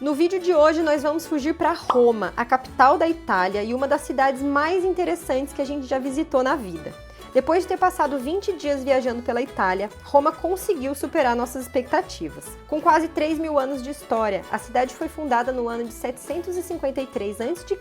No vídeo de hoje nós vamos fugir para Roma, a capital da Itália e uma das cidades mais interessantes que a gente já visitou na vida. Depois de ter passado 20 dias viajando pela Itália, Roma conseguiu superar nossas expectativas. Com quase 3.000 anos de história, a cidade foi fundada no ano de 753 a.C.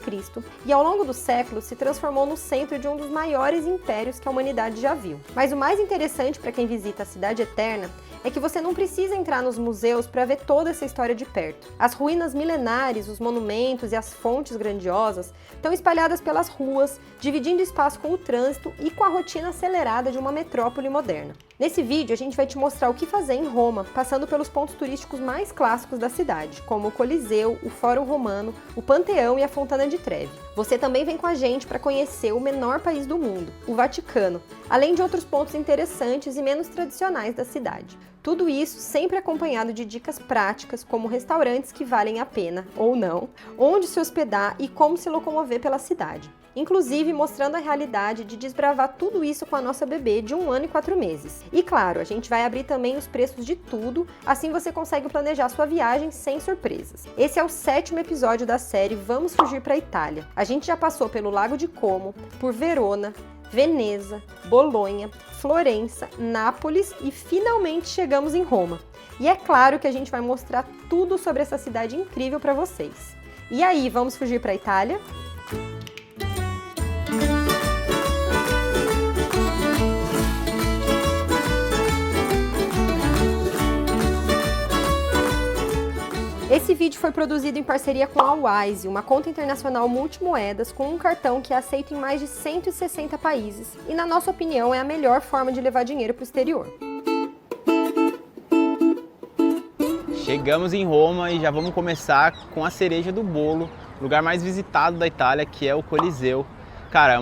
e ao longo dos séculos se transformou no centro de um dos maiores impérios que a humanidade já viu. Mas o mais interessante para quem visita a Cidade Eterna é que você não precisa entrar nos museus para ver toda essa história de perto. As ruínas milenares, os monumentos e as fontes grandiosas estão espalhadas pelas ruas, dividindo espaço com o trânsito e com a rotina acelerada de uma metrópole moderna. Nesse vídeo a gente vai te mostrar o que fazer em Roma, passando pelos pontos turísticos mais clássicos da cidade, como o Coliseu, o Fórum Romano, o Panteão e a Fontana di Trevi. Você também vem com a gente para conhecer o menor país do mundo, o Vaticano, além de outros pontos interessantes e menos tradicionais da cidade. Tudo isso sempre acompanhado de dicas práticas, como restaurantes que valem a pena, ou não, onde se hospedar e como se locomover pela cidade. Inclusive mostrando a realidade de desbravar tudo isso com a nossa bebê de 1 ano e 4 meses. E claro, a gente vai abrir também os preços de tudo, assim você consegue planejar sua viagem sem surpresas. Esse é o 7º episódio da série Vamos Fugir para a Itália. A gente já passou pelo Lago de Como, por Verona, Veneza, Bolonha, Florença, Nápoles e finalmente chegamos em Roma. E é claro que a gente vai mostrar tudo sobre essa cidade incrível para vocês. E aí, vamos fugir para a Itália? Esse vídeo foi produzido em parceria com a Wise, uma conta internacional multimoedas com um cartão que é aceito em mais de 160 países e, na nossa opinião, é a melhor forma de levar dinheiro para o exterior. Chegamos em Roma e já vamos começar com a cereja do bolo, o lugar mais visitado da Itália, que é o Coliseu. Cara,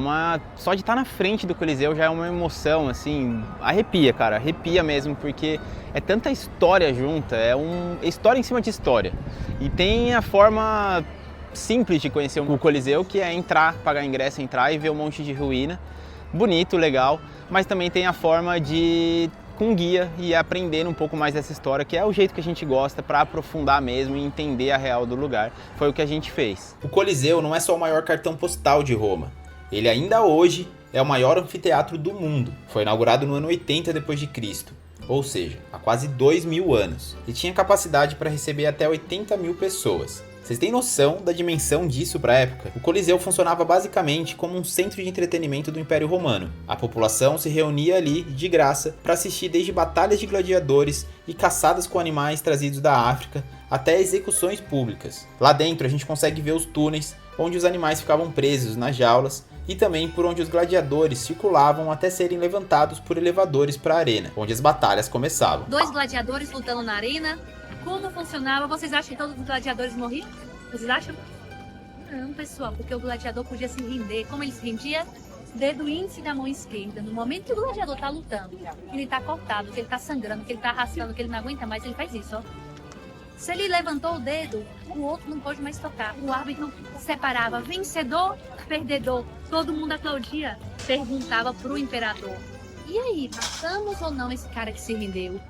só de estar na frente do Coliseu já é uma emoção, assim, arrepia, cara, arrepia mesmo, porque é tanta história junta, é história em cima de história. E tem a forma simples de conhecer o Coliseu, que é entrar, pagar ingresso, entrar e ver um monte de ruína, bonito, legal, mas também tem a forma de com guia e aprender um pouco mais dessa história, que é o jeito que a gente gosta para aprofundar mesmo e entender a real do lugar. Foi o que a gente fez. O Coliseu não é só o maior cartão postal de Roma. Ele ainda hoje é o maior anfiteatro do mundo. Foi inaugurado no ano 80 d.C., ou seja, há quase 2.000 anos. E tinha capacidade para receber até 80.000 pessoas. Vocês têm noção da dimensão disso para a época? O Coliseu funcionava basicamente como um centro de entretenimento do Império Romano. A população se reunia ali de graça para assistir desde batalhas de gladiadores e caçadas com animais trazidos da África até execuções públicas. Lá dentro a gente consegue ver os túneis onde os animais ficavam presos nas jaulas e também por onde os gladiadores circulavam até serem levantados por elevadores para a arena, onde as batalhas começavam. 2 gladiadores lutando na arena. Como funcionava? Vocês acham que todos os gladiadores morriam? Vocês acham? Não, pessoal, porque o gladiador podia se render. Como ele se rendia? Dedo índice da mão esquerda. No momento que o gladiador tá lutando, ele tá cortado, que ele tá sangrando, que ele tá arrastando, que ele não aguenta mais, ele faz isso, ó. Se ele levantou o dedo, o outro não pode mais tocar. O árbitro separava vencedor, perdedor. Todo mundo aplaudia. Perguntava pro imperador: e aí, matamos ou não esse cara que se rendeu?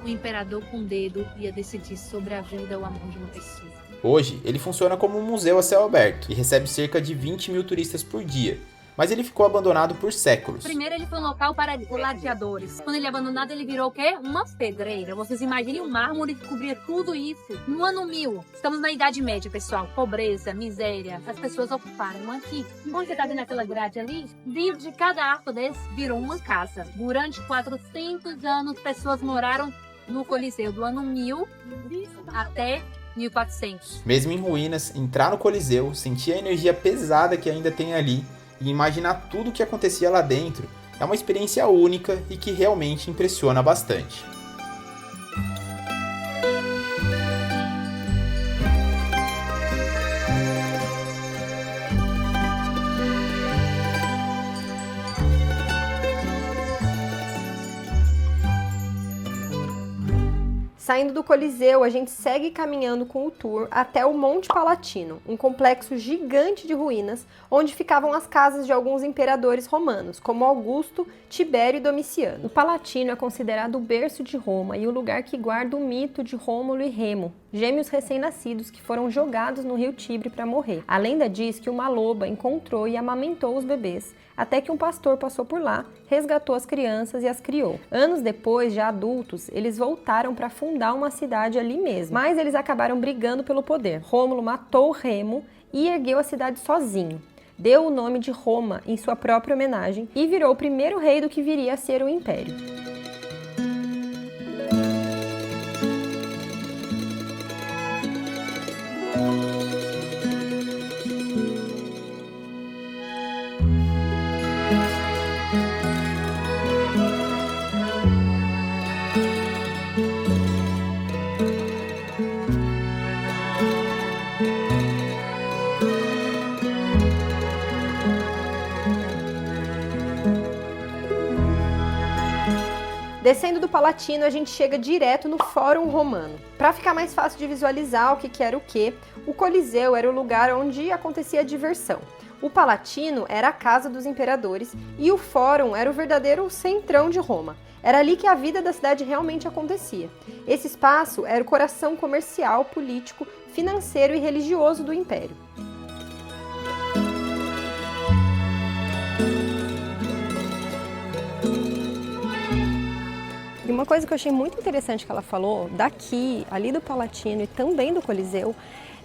O imperador com o dedo ia decidir sobre a vida ou a morte de uma pessoa. Hoje, ele funciona como um museu a céu aberto e recebe cerca de 20.000 turistas por dia. Mas ele ficou abandonado por séculos. Primeiro ele foi um local para gladiadores. Quando ele é abandonado, ele virou o quê? Uma pedreira. Vocês imaginem um mármore que cobria tudo isso. No ano 1000, estamos na Idade Média, pessoal. Pobreza, miséria. As pessoas ocuparam aqui. Onde você tá vendo aquela grade ali? Dentro de cada arco desse virou uma casa. Durante 400 anos, pessoas moraram no Coliseu, do ano 1000 até 1400. Mesmo em ruínas, entrar no Coliseu, sentir a energia pesada que ainda tem ali e imaginar tudo o que acontecia lá dentro é uma experiência única e que realmente impressiona bastante. Saindo do Coliseu, a gente segue caminhando com o tour até o Monte Palatino, um complexo gigante de ruínas, onde ficavam as casas de alguns imperadores romanos, como Augusto, Tibério e Domiciano. O Palatino é considerado o berço de Roma e o lugar que guarda o mito de Rômulo e Remo, gêmeos recém-nascidos que foram jogados no rio Tibre para morrer. A lenda diz que uma loba encontrou e amamentou os bebês, até que um pastor passou por lá, resgatou as crianças e as criou. Anos depois, já adultos, eles voltaram para fundar uma cidade ali mesmo, mas eles acabaram brigando pelo poder. Rômulo matou Remo e ergueu a cidade sozinho. Deu o nome de Roma em sua própria homenagem e virou o primeiro rei do que viria a ser o Império. Descendo do Palatino, a gente chega direto no Fórum Romano. Para ficar mais fácil de visualizar o que era o Coliseu era o lugar onde acontecia a diversão. O Palatino era a casa dos imperadores e o Fórum era o verdadeiro centrão de Roma. Era ali que a vida da cidade realmente acontecia. Esse espaço era o coração comercial, político, financeiro e religioso do Império. E uma coisa que eu achei muito interessante que ela falou, daqui, ali do Palatino e também do Coliseu,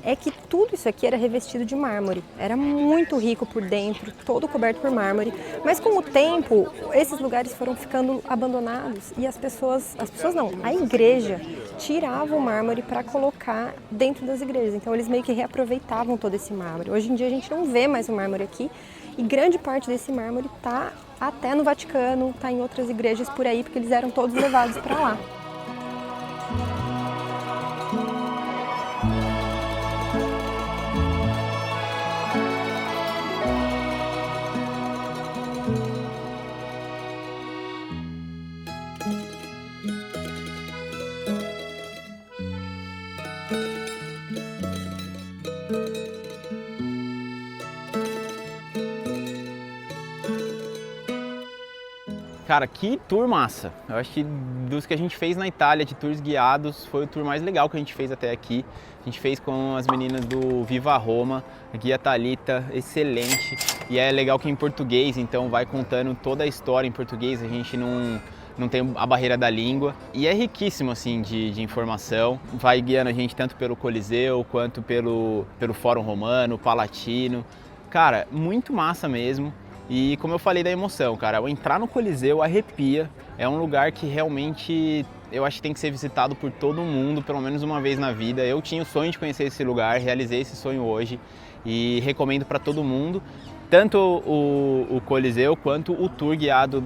é que tudo isso aqui era revestido de mármore. Era muito rico por dentro, todo coberto por mármore. Mas com o tempo, esses lugares foram ficando abandonados e a igreja tirava o mármore para colocar dentro das igrejas. Então eles meio que reaproveitavam todo esse mármore. Hoje em dia a gente não vê mais o mármore aqui e grande parte desse mármore está até no Vaticano, está em outras igrejas por aí, porque eles eram todos levados para lá. Cara, que tour massa! Eu acho que dos que a gente fez na Itália, de tours guiados, foi o tour mais legal que a gente fez até aqui. A gente fez com as meninas do Viva Roma, a guia Thalita, excelente. E é legal que é em português, então vai contando toda a história em português, a gente não tem a barreira da língua. E é riquíssimo, assim, de informação. Vai guiando a gente tanto pelo Coliseu, quanto pelo Fórum Romano, Palatino. Cara, muito massa mesmo. E como eu falei da emoção, cara, ao entrar no Coliseu arrepia, é um lugar que realmente eu acho que tem que ser visitado por todo mundo, pelo menos uma vez na vida. Eu tinha o sonho de conhecer esse lugar, realizei esse sonho hoje e recomendo para todo mundo, tanto o Coliseu quanto o tour guiado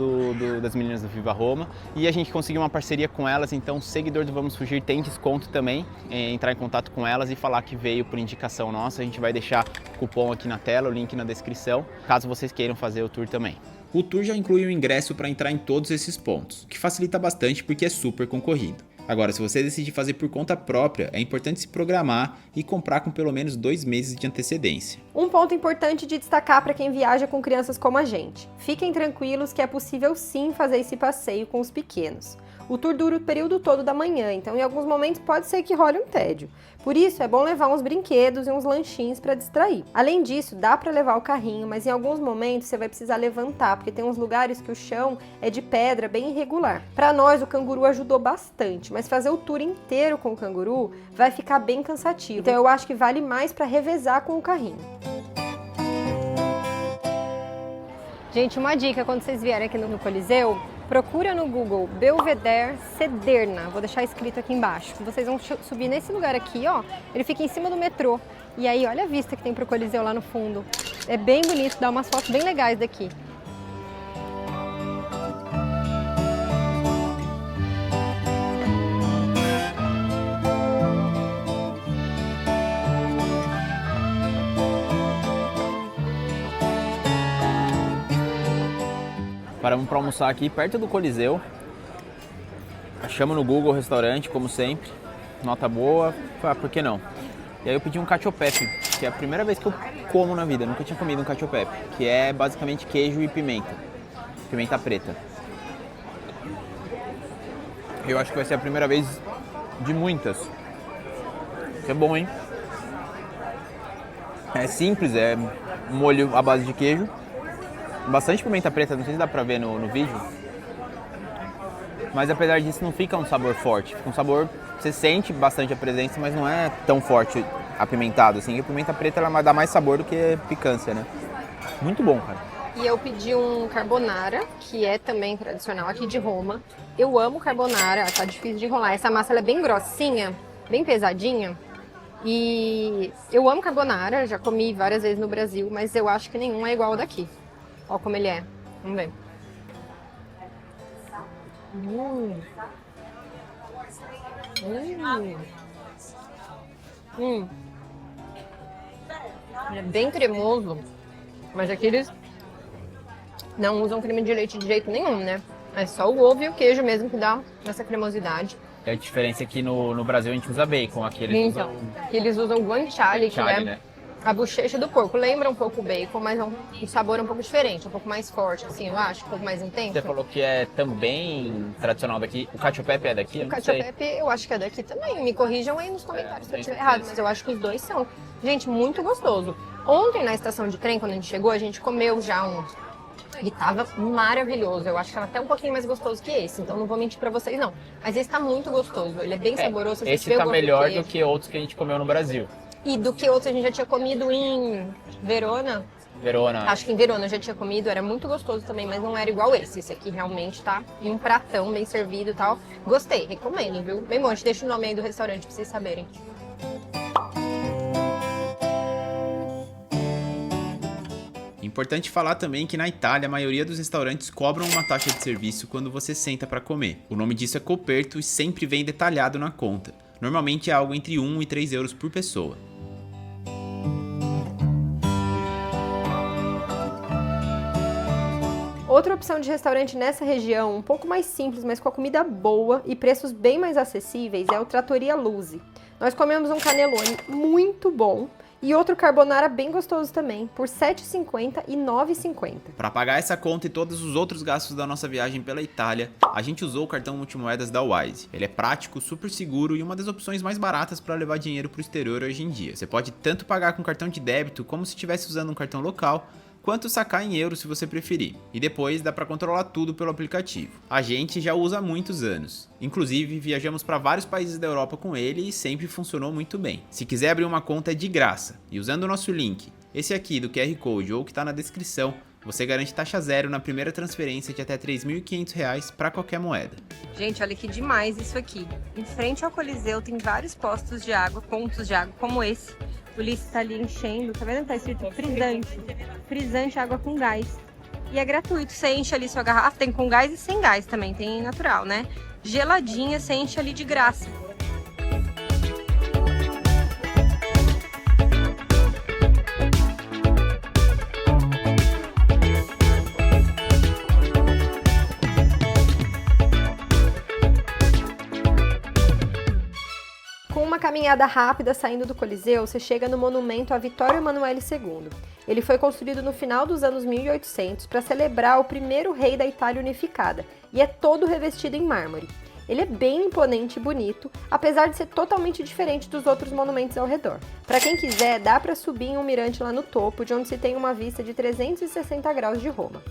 das meninas do Viva Roma. E a gente conseguiu uma parceria com elas, então seguidor do Vamos Fugir tem desconto também, entrar em contato com elas e falar que veio por indicação nossa. A gente vai deixar o cupom aqui na tela, o link na descrição, caso vocês queiram fazer o tour também. O tour já inclui um ingresso para entrar em todos esses pontos, o que facilita bastante porque é super concorrido. Agora, se você decidir fazer por conta própria, é importante se programar e comprar com pelo menos 2 meses de antecedência. Um ponto importante de destacar para quem viaja com crianças como a gente. Fiquem tranquilos que é possível sim fazer esse passeio com os pequenos. O tour dura o período todo da manhã, então em alguns momentos pode ser que role um tédio. Por isso é bom levar uns brinquedos e uns lanchinhos para distrair. Além disso, dá para levar o carrinho, mas em alguns momentos você vai precisar levantar, porque tem uns lugares que o chão é de pedra bem irregular. Para nós o canguru ajudou bastante, mas fazer o tour inteiro com o canguru vai ficar bem cansativo. Então eu acho que vale mais para revezar com o carrinho. Gente, uma dica quando vocês vierem aqui no Coliseu, procura no Google Belvedere Sederna, vou deixar escrito aqui embaixo. Vocês vão subir nesse lugar aqui, ó, ele fica em cima do metrô. E aí, olha a vista que tem pro Coliseu lá no fundo. É bem bonito, dá umas fotos bem legais daqui. Paramos para almoçar aqui perto do Coliseu. Achamos no Google o restaurante, como sempre, nota boa, por que não? E aí eu pedi um cacio e pepe, que é a primeira vez que eu como na vida, nunca tinha comido um cacio e pepe, que é basicamente queijo e pimenta preta. Eu acho que vai ser a primeira vez de muitas. Que é bom, hein? É simples, é um molho à base de queijo, bastante pimenta preta, não sei se dá pra ver no vídeo. Mas apesar disso não fica um sabor forte, fica um sabor, você sente bastante a presença, mas não é tão forte apimentado, assim. A pimenta preta ela dá mais sabor do que picância, né? Muito bom, cara. E eu pedi um carbonara, que é também tradicional aqui de Roma. Eu amo carbonara, tá difícil de enrolar. Essa massa ela é bem grossinha, bem pesadinha. E eu amo carbonara, já comi várias vezes no Brasil, mas eu acho que nenhum é igual ao daqui. Olha como ele é. Vamos ver. Ele é bem cremoso, mas aqui eles não usam creme de leite de jeito nenhum, né? É só o ovo e o queijo mesmo que dá essa cremosidade. E a diferença é que no Brasil a gente usa bacon, aqui eles Então, que eles usam guanciale, que é né? a bochecha do porco. Lembra um pouco o bacon, mas o sabor é um pouco diferente, um pouco mais forte, assim, eu acho, um pouco mais intenso. Você falou que é também tradicional daqui. O cacio e pepe é daqui? O cacio e pepe eu acho que é daqui também. Me corrijam aí nos comentários se eu estiver errado, mas eu acho que os dois são. Gente, muito gostoso. Ontem na estação de trem, quando a gente chegou, a gente comeu já um. E tava maravilhoso. Eu acho que era até um pouquinho mais gostoso que esse, então não vou mentir pra vocês não. Mas esse tá muito gostoso, ele é bem saboroso. Esse tá melhor do que outros que a gente comeu no Brasil. E do que outros a gente já tinha comido em Verona. Acho que em Verona eu já tinha comido, era muito gostoso também, mas não era igual esse. Esse aqui realmente tá em um pratão bem servido e tal. Gostei, recomendo, viu? Bem bom, a gente deixa o nome aí do restaurante pra vocês saberem. Importante falar também que na Itália a maioria dos restaurantes cobram uma taxa de serviço quando você senta para comer. O nome disso é coperto e sempre vem detalhado na conta. Normalmente é algo entre 1 e 3 euros por pessoa. Outra opção de restaurante nessa região, um pouco mais simples, mas com a comida boa e preços bem mais acessíveis, é o Trattoria Luzi. Nós comemos um cannelloni muito bom e outro carbonara bem gostoso também, por R$ 7,50 e R$ 9,50. Para pagar essa conta e todos os outros gastos da nossa viagem pela Itália, a gente usou o cartão multimoedas da Wise. Ele é prático, super seguro e uma das opções mais baratas para levar dinheiro para o exterior hoje em dia. Você pode tanto pagar com cartão de débito como se estivesse usando um cartão local, quanto sacar em euros se você preferir. E depois dá para controlar tudo pelo aplicativo. A gente já usa há muitos anos. Inclusive, viajamos para vários países da Europa com ele e sempre funcionou muito bem. Se quiser abrir uma conta é de graça. E usando o nosso link, esse aqui do QR Code ou que está na descrição, você garante taxa zero na primeira transferência de até R$ 3.500 para qualquer moeda. Gente, olha que demais isso aqui. Em frente ao Coliseu tem vários pontos de água como esse. O Ulisses tá ali enchendo, tá vendo? Tá escrito frisante. Frisante, água com gás. E é gratuito, você enche ali sua garrafa, tem com gás e sem gás também, tem natural, né? Geladinha, você enche ali de graça. Com uma caminhada rápida saindo do Coliseu, você chega no monumento a Vittorio Emanuele II. Ele foi construído no final dos anos 1800 para celebrar o primeiro rei da Itália unificada e é todo revestido em mármore. Ele é bem imponente e bonito, apesar de ser totalmente diferente dos outros monumentos ao redor. Para quem quiser, dá para subir em um mirante lá no topo, de onde se tem uma vista de 360 graus de Roma.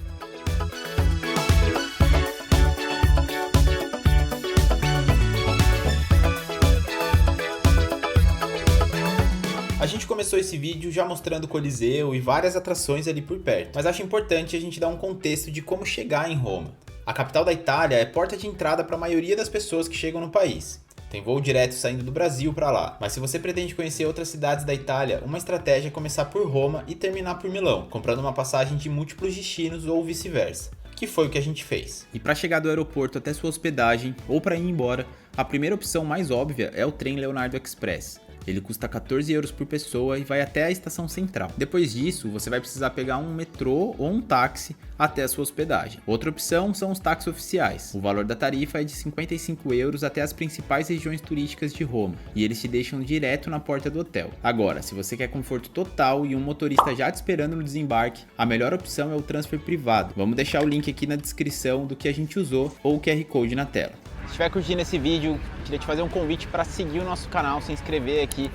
A gente começou esse vídeo já mostrando o Coliseu e várias atrações ali por perto, mas acho importante a gente dar um contexto de como chegar em Roma. A capital da Itália é porta de entrada para a maioria das pessoas que chegam no país. Tem voo direto saindo do Brasil para lá, mas se você pretende conhecer outras cidades da Itália, uma estratégia é começar por Roma e terminar por Milão, comprando uma passagem de múltiplos destinos ou vice-versa, que foi o que a gente fez. E para chegar do aeroporto até sua hospedagem ou para ir embora, a primeira opção mais óbvia é o trem Leonardo Express. Ele custa 14 euros por pessoa e vai até a estação central. Depois disso, você vai precisar pegar um metrô ou um táxi até a sua hospedagem. Outra opção são os táxis oficiais. O valor da tarifa é de 55 euros até as principais regiões turísticas de Roma, e eles te deixam direto na porta do hotel. Agora, se você quer conforto total e um motorista já te esperando no desembarque, a melhor opção é o transfer privado. Vamos deixar o link aqui na descrição do que a gente usou ou o QR Code na tela. Se estiver curtindo esse vídeo, queria te fazer um convite para seguir o nosso canal, se inscrever aqui.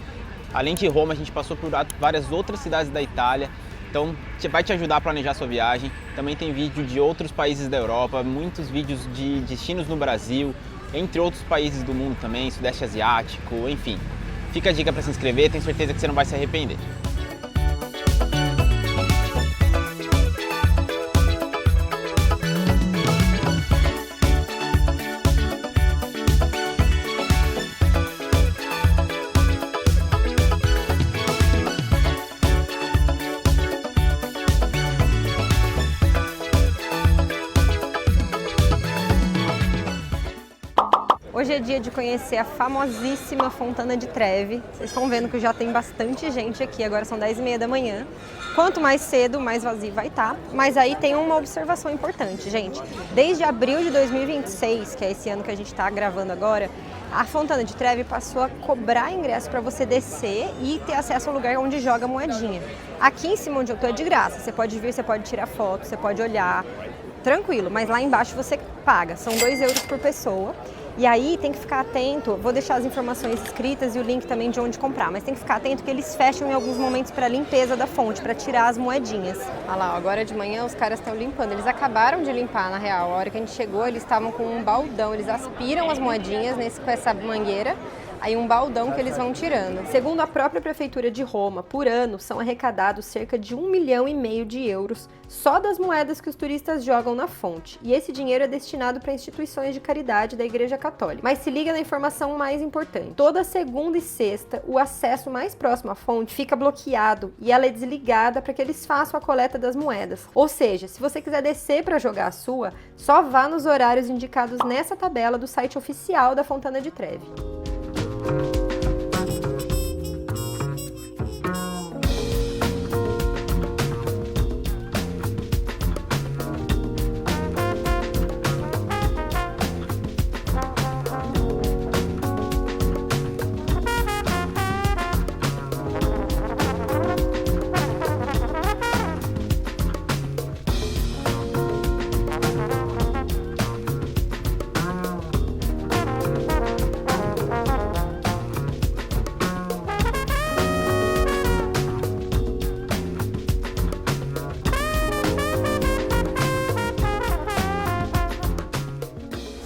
Além de Roma, a gente passou por várias outras cidades da Itália, então vai te ajudar a planejar sua viagem. Também tem vídeo de outros países da Europa, muitos vídeos de destinos no Brasil, entre outros países do mundo também, Sudeste Asiático, enfim. Fica a dica para se inscrever, tenho certeza que você não vai se arrepender. Hoje é dia de conhecer a famosíssima Fontana di Trevi. Vocês estão vendo que já tem bastante gente aqui, agora são 10h30 da manhã. Quanto mais cedo, mais vazio vai estar. Mas aí tem uma observação importante, gente. Desde abril de 2026, que é esse ano que a gente está gravando agora, a Fontana di Trevi passou a cobrar ingresso para você descer e ter acesso ao lugar onde joga moedinha. Aqui em cima onde eu tô é de graça. Você pode vir, você pode tirar foto, você pode olhar, tranquilo. Mas lá embaixo você paga, são 2 euros por pessoa. E aí tem que ficar atento, vou deixar as informações escritas e o link também de onde comprar, mas tem que ficar atento que eles fecham em alguns momentos para limpeza da fonte, para tirar as moedinhas. Olha lá, agora de manhã os caras estão limpando, eles acabaram de limpar na real, a hora que a gente chegou eles estavam com um baldão, eles aspiram as moedinhas com essa mangueira, aí um baldão que eles vão tirando. Segundo a própria prefeitura de Roma, por ano são arrecadados cerca de 1,5 milhão de euros só das moedas que os turistas jogam na fonte. E esse dinheiro é destinado para instituições de caridade da Igreja Católica. Mas se liga na informação mais importante. Toda segunda e sexta, o acesso mais próximo à fonte fica bloqueado e ela é desligada para que eles façam a coleta das moedas. Ou seja, se você quiser descer para jogar a sua, só vá nos horários indicados nessa tabela do site oficial da Fontana di Trevi.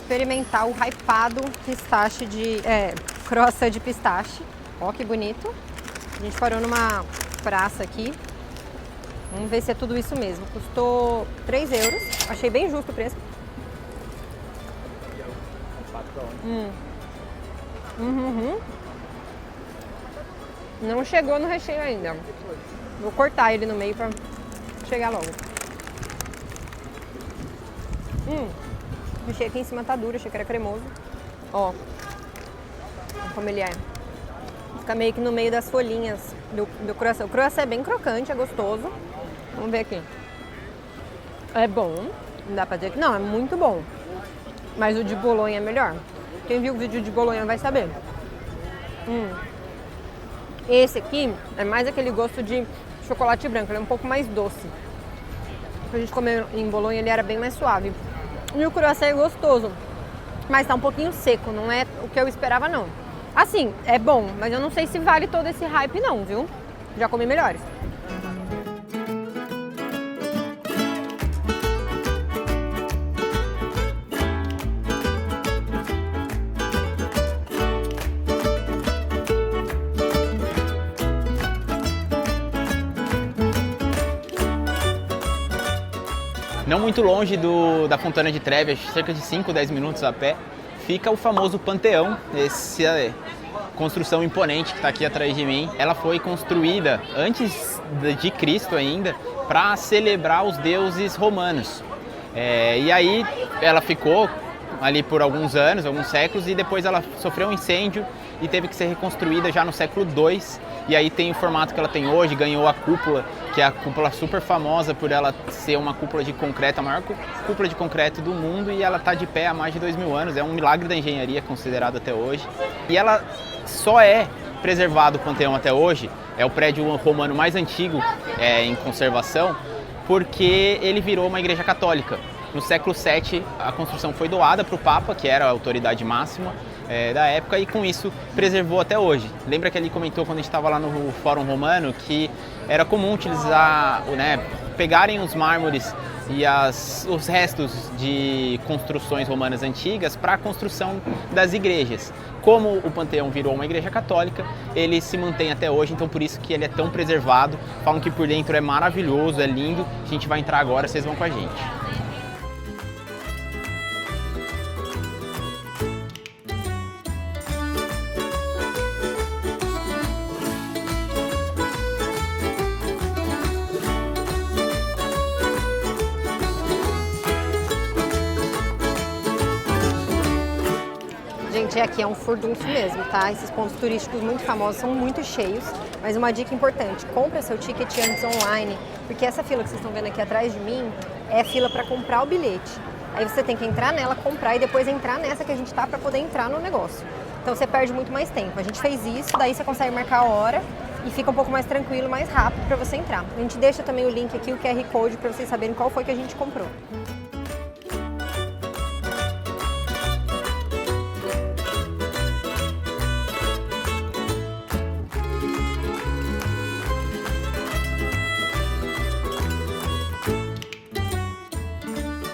Experimentar o hypado pistache croissant de pistache. Ó que bonito. A gente parou numa praça aqui. Vamos ver se é tudo isso mesmo. Custou 3 euros. Achei bem justo o preço. Não chegou no recheio ainda. Vou cortar ele no meio pra chegar logo. Recheio aqui em cima tá duro, achei que era cremoso. Ó, como ele é. Fica meio que no meio das folhinhas do croissant. O croissant é bem crocante, é gostoso. Vamos ver aqui. É bom, não dá pra dizer que não, é muito bom. Mas o de Bolonha é melhor. Quem viu o vídeo de Bolonha vai saber. Esse aqui é mais aquele gosto de chocolate branco, ele é um pouco mais doce. O que a gente comeu em Bolonha, ele era bem mais suave. E o croissant é gostoso, mas tá um pouquinho seco, não é o que eu esperava não. Assim, é bom, mas eu não sei se vale todo esse hype não, viu? Já comi melhores. Não muito longe da Fontana di Trevi, cerca de 5, 10 minutos a pé, fica o famoso Panteão, essa construção imponente que está aqui atrás de mim. Ela foi construída antes de Cristo ainda para celebrar os deuses romanos. E aí ela ficou ali por alguns anos, alguns séculos, e depois ela sofreu um incêndio e teve que ser reconstruída já no século II. E aí tem o formato que ela tem hoje, ganhou a cúpula, que é a cúpula super famosa por ela ser uma cúpula de concreto, a maior cúpula de concreto do mundo, e ela está de pé há mais de 2000 anos, é um milagre da engenharia considerado até hoje. E ela só é preservado o Panteão até hoje, é o prédio romano mais antigo em conservação, porque ele virou uma igreja católica. No século VII, a construção foi doada para o Papa, que era a autoridade máxima da época, e com isso preservou até hoje. Lembra que ele comentou quando a gente estava lá no Fórum Romano que era comum utilizar, pegarem os mármores e os restos de construções romanas antigas para a construção das igrejas. Como o Panteão virou uma igreja católica, ele se mantém até hoje, então por isso que ele é tão preservado. Falam que por dentro é maravilhoso, é lindo. A gente vai entrar agora, vocês vão com a gente. Gente, aqui é um furdunço mesmo, tá? Esses pontos turísticos muito famosos são muito cheios, mas uma dica importante, compra seu ticket antes online, porque essa fila que vocês estão vendo aqui atrás de mim é fila para comprar o bilhete. Aí você tem que entrar nela, comprar e depois entrar nessa que a gente tá para poder entrar no negócio. Então você perde muito mais tempo. A gente fez isso, daí você consegue marcar a hora e fica um pouco mais tranquilo, mais rápido para você entrar. A gente deixa também o link aqui, o QR Code, para vocês saberem qual foi que a gente comprou.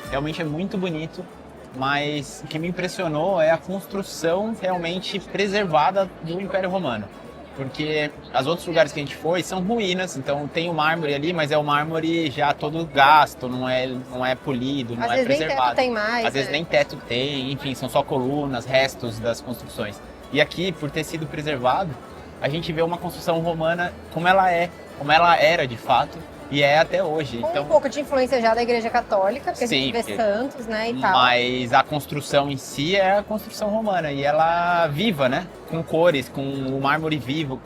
Realmente é muito bonito, mas o que me impressionou é a construção realmente preservada do Império Romano. Porque os outros lugares que a gente foi são ruínas, então tem o mármore ali, mas é o mármore já todo gasto, não é polido, não é preservado. Às vezes nem teto tem mais. Às vezes nem teto tem, enfim, são só colunas, restos das construções. E aqui, por ter sido preservado, a gente vê uma construção romana como ela era de fato. E é até hoje. Com então, um pouco de influência já da Igreja Católica, porque sim, a gente vê santos, né, e tal. Mas a construção em si é a construção romana. E ela viva, né? Com cores, com o mármore vivo,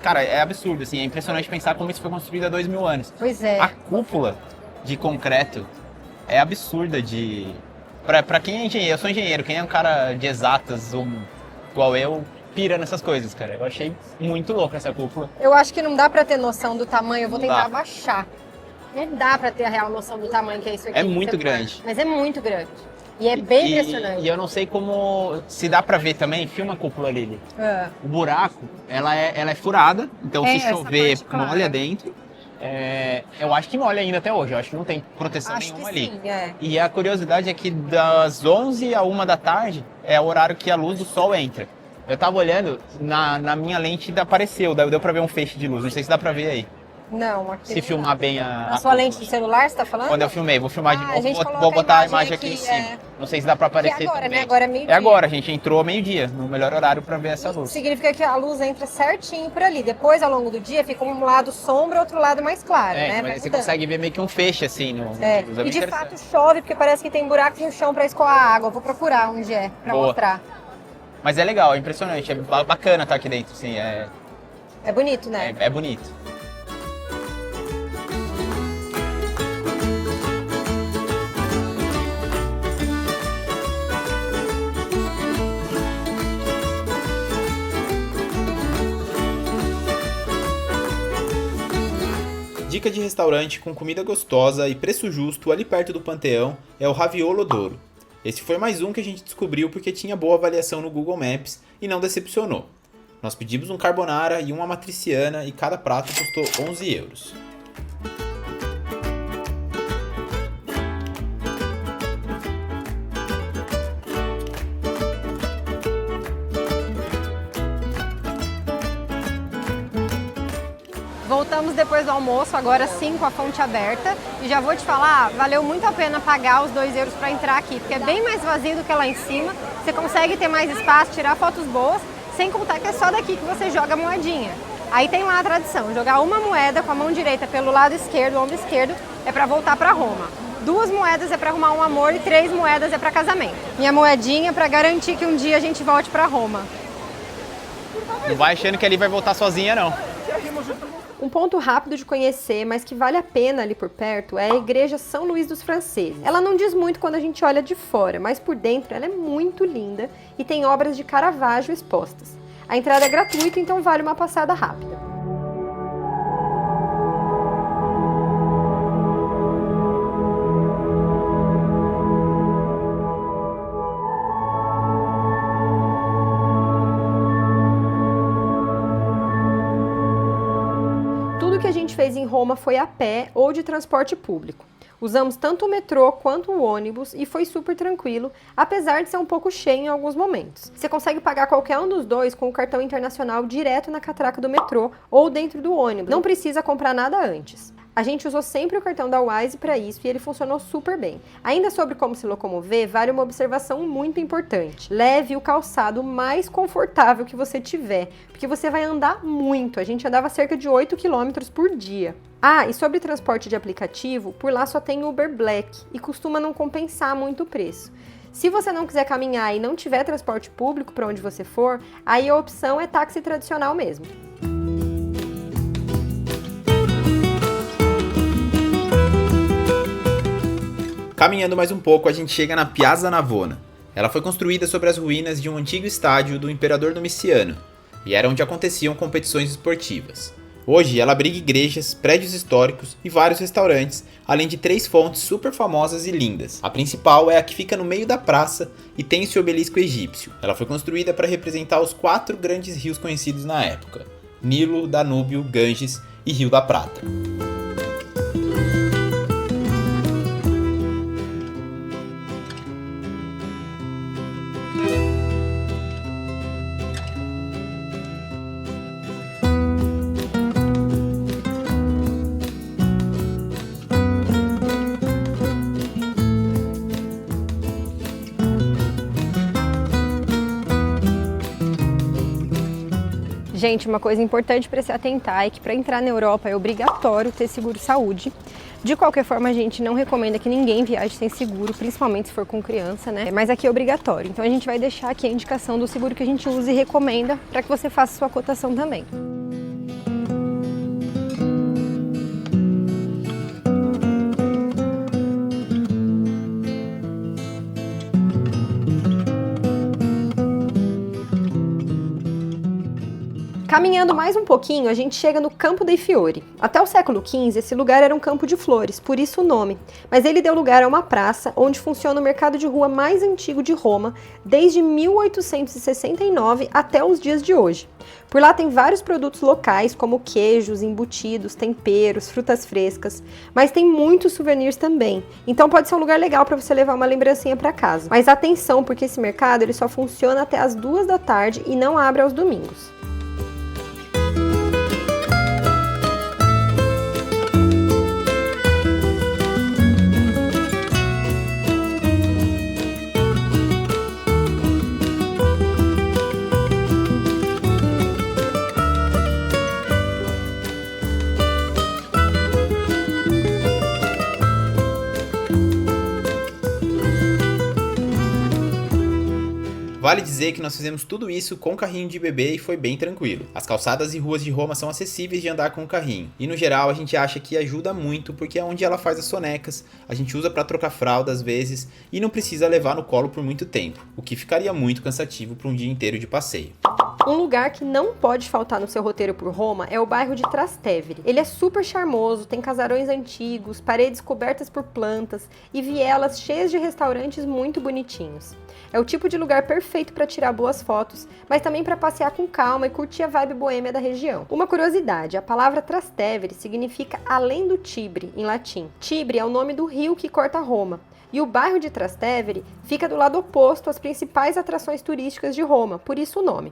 Cara, é absurdo, assim. É impressionante pensar como isso foi construído há 2000 anos. Pois é. A cúpula de concreto é absurda de... Pra quem é engenheiro, eu sou engenheiro, quem é um cara de exatas, igual eu, pira nessas coisas, cara. Eu achei muito louco essa cúpula. Eu acho que não dá pra ter noção do tamanho, eu vou Não tentar dá. abaixar. Não dá pra ter a real noção do tamanho que é isso aqui. É muito grande. Mas é muito grande. E é bem impressionante. E eu não sei se dá pra ver também, filma a cúpula ali. O buraco, ela é furada, então se essa chover, parte, claro. molha dentro. Eu acho que molha ainda até hoje, eu acho que não tem proteção Acho nenhuma que ali. sim, é. E a curiosidade é que das 11 a 1 da tarde é o horário que a luz do sol entra. Eu tava olhando, na minha lente apareceu, deu pra ver um feixe de luz, não sei se dá pra ver aí. Não, aqui Se não filmar dá. bem Na sua lente de celular, você tá falando? Quando eu filmei, vou filmar de a gente novo, coloca vou botar a a imagem imagem aqui em aqui, cima. Não sei se dá pra aparecer Que é agora, também. né? Agora é meio-dia. É agora, a gente entrou meio-dia, no melhor horário pra ver essa luz. Significa que a luz entra certinho por ali. Depois, ao longo do dia, fica um lado sombra, outro lado mais claro, né? Mas Vai aí você mudando. consegue ver meio que um feixe assim no luz. É. bem E de interessante. fato chove, porque parece que tem buracos no chão pra escoar a água. Eu vou procurar onde é, pra Boa. mostrar. Mas é legal, é impressionante, é bacana estar aqui dentro, assim, É bonito, né? é bonito. Dica de restaurante com comida gostosa e preço justo ali perto do Panteão é o Raviolo Douro. Esse foi mais um que a gente descobriu porque tinha boa avaliação no Google Maps e não decepcionou. Nós pedimos um carbonara e uma matriciana e cada prato custou 11 euros. Voltamos depois do almoço, agora sim com a fonte aberta. E já vou te falar, valeu muito a pena pagar os 2 euros para entrar aqui, porque é bem mais vazio do que lá em cima. Você consegue ter mais espaço, tirar fotos boas, sem contar que é só daqui que você joga a moedinha. Aí tem lá a tradição, jogar uma moeda com a mão direita pelo lado esquerdo, o ombro esquerdo, é para voltar para Roma. 2 moedas é para arrumar um amor e 3 moedas é para casamento. Minha moedinha para garantir que um dia a gente volte para Roma. Não vai achando que ali vai voltar sozinha, não. Um ponto rápido de conhecer, mas que vale a pena ali por perto, é a Igreja São Luís dos Franceses. Ela não diz muito quando a gente olha de fora, mas por dentro ela é muito linda e tem obras de Caravaggio expostas. A entrada é gratuita, então vale uma passada rápida. Tudo que a gente fez em Roma foi a pé ou de transporte público. Usamos tanto o metrô quanto o ônibus e foi super tranquilo, apesar de ser um pouco cheio em alguns momentos. Você consegue pagar qualquer um dos dois com o cartão internacional direto na catraca do metrô ou dentro do ônibus. Não precisa comprar nada antes. A gente usou sempre o cartão da Wise para isso e ele funcionou super bem. Ainda sobre como se locomover, vale uma observação muito importante. Leve o calçado mais confortável que você tiver, porque você vai andar muito. A gente andava cerca de 8 km por dia. Ah, e sobre transporte de aplicativo, por lá só tem Uber Black e costuma não compensar muito o preço. Se você não quiser caminhar e não tiver transporte público para onde você for, aí a opção é táxi tradicional mesmo. Caminhando mais um pouco, a gente chega na Piazza Navona. Ela foi construída sobre as ruínas de um antigo estádio do Imperador Domiciano, e era onde aconteciam competições esportivas. Hoje ela abriga igrejas, prédios históricos e vários restaurantes, além de 3 fontes super famosas e lindas. A principal é a que fica no meio da praça e tem esse obelisco egípcio. Ela foi construída para representar os 4 grandes rios conhecidos na época: Nilo, Danúbio, Ganges e Rio da Prata. Gente, uma coisa importante para se atentar é que para entrar na Europa é obrigatório ter seguro-saúde. De qualquer forma, a gente não recomenda que ninguém viaje sem seguro, principalmente se for com criança, né? Mas aqui é obrigatório. Então a gente vai deixar aqui a indicação do seguro que a gente usa e recomenda para que você faça sua cotação também. Caminhando mais um pouquinho, a gente chega no Campo dei Fiori. Até o século XV, esse lugar era um campo de flores, por isso o nome. Mas ele deu lugar a uma praça, onde funciona o mercado de rua mais antigo de Roma, desde 1869 até os dias de hoje. Por lá tem vários produtos locais, como queijos, embutidos, temperos, frutas frescas, mas tem muitos souvenirs também. Então pode ser um lugar legal para você levar uma lembrancinha para casa. Mas atenção, porque esse mercado ele só funciona até as 2 da tarde e não abre aos domingos. Vale dizer que nós fizemos tudo isso com carrinho de bebê e foi bem tranquilo. As calçadas e ruas de Roma são acessíveis de andar com o carrinho. E no geral a gente acha que ajuda muito porque é onde ela faz as sonecas, a gente usa para trocar fralda às vezes e não precisa levar no colo por muito tempo, o que ficaria muito cansativo para um dia inteiro de passeio. Um lugar que não pode faltar no seu roteiro por Roma é o bairro de Trastevere. Ele é super charmoso, tem casarões antigos, paredes cobertas por plantas e vielas cheias de restaurantes muito bonitinhos. É o tipo de lugar perfeito para tirar boas fotos, mas também para passear com calma e curtir a vibe boêmia da região. Uma curiosidade, a palavra Trastevere significa além do Tibre, em latim. Tibre é o nome do rio que corta Roma. E o bairro de Trastevere fica do lado oposto às principais atrações turísticas de Roma, por isso o nome.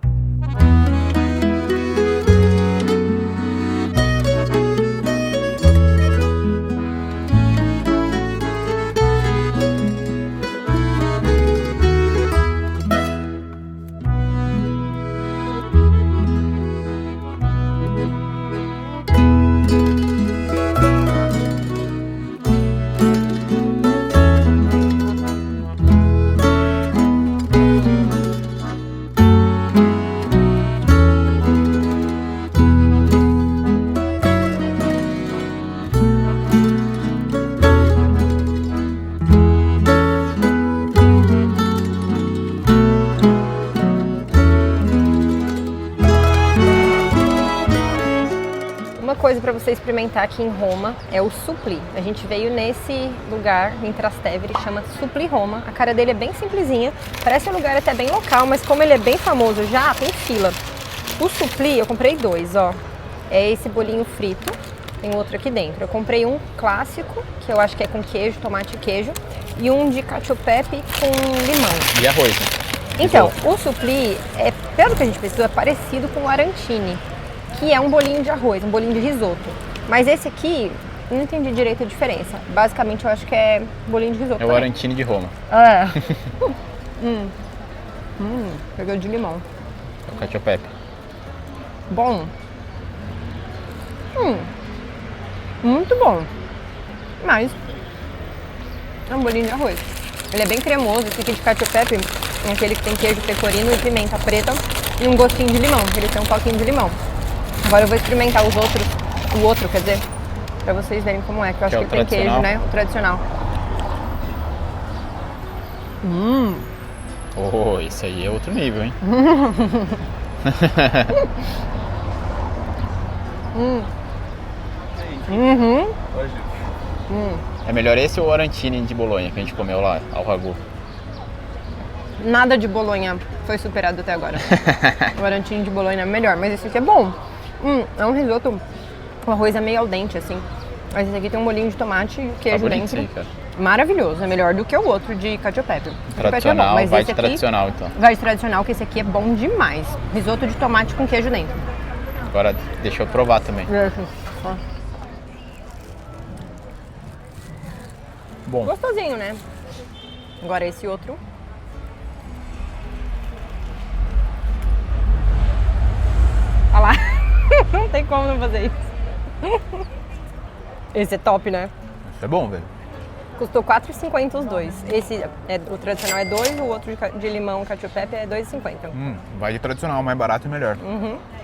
Uma coisa para você experimentar aqui em Roma é o supplì. A gente veio nesse lugar em Trastevere, chama Supplì Roma. A cara dele é bem simplesinha, parece um lugar até bem local, mas como ele é bem famoso já, tem fila. O supplì eu comprei 2, ó. É esse bolinho frito, tem outro aqui dentro. Eu comprei um clássico, que eu acho que é com queijo, tomate e queijo, e um de cacio e pepe com limão. E arroz, né? Então, o supplì, pelo que a gente pesquisou, é parecido com o arancine, que é um bolinho de arroz, um bolinho de risoto. Mas esse aqui, não entendi direito a diferença. Basicamente, eu acho que é bolinho de risoto. É o arancine de Roma. É. Peguei de limão. É o cacio e pepe. Bom. Muito bom. Mas é um bolinho de arroz. Ele é bem cremoso, esse aqui de cacio e pepe, aquele que tem queijo pecorino e pimenta preta e um gostinho de limão. Ele tem um pouquinho de limão. Agora eu vou experimentar o outro, quer dizer, pra vocês verem como é, que eu acho que ele tem queijo, né? O tradicional. Oh, esse aí é outro nível, hein? É melhor esse ou o arancine de Bolonha que a gente comeu lá, ao ragu? Nada de Bolonha foi superado até agora. O arancine de Bolonha é melhor, mas esse aqui é bom. É um risoto com arroz meio al dente, assim. Mas esse aqui tem um molhinho de tomate e queijo dentro. Sim, cara. Maravilhoso, é melhor do que o outro de cacio e pepe. Tradicional, mas vai esse de aqui, tradicional então. vai de tradicional, que esse aqui é bom demais. Risoto de tomate com queijo dentro. Agora deixa eu provar também. Bom. Gostosinho, né? Agora esse outro. Olha lá. Não tem como não fazer isso. Esse é top, né? Isso é bom, velho. Custou R$4,50 os dois. Esse, o tradicional é 2, o outro de limão cacio e pepe é R$2,50. Vai de tradicional, mais barato e melhor.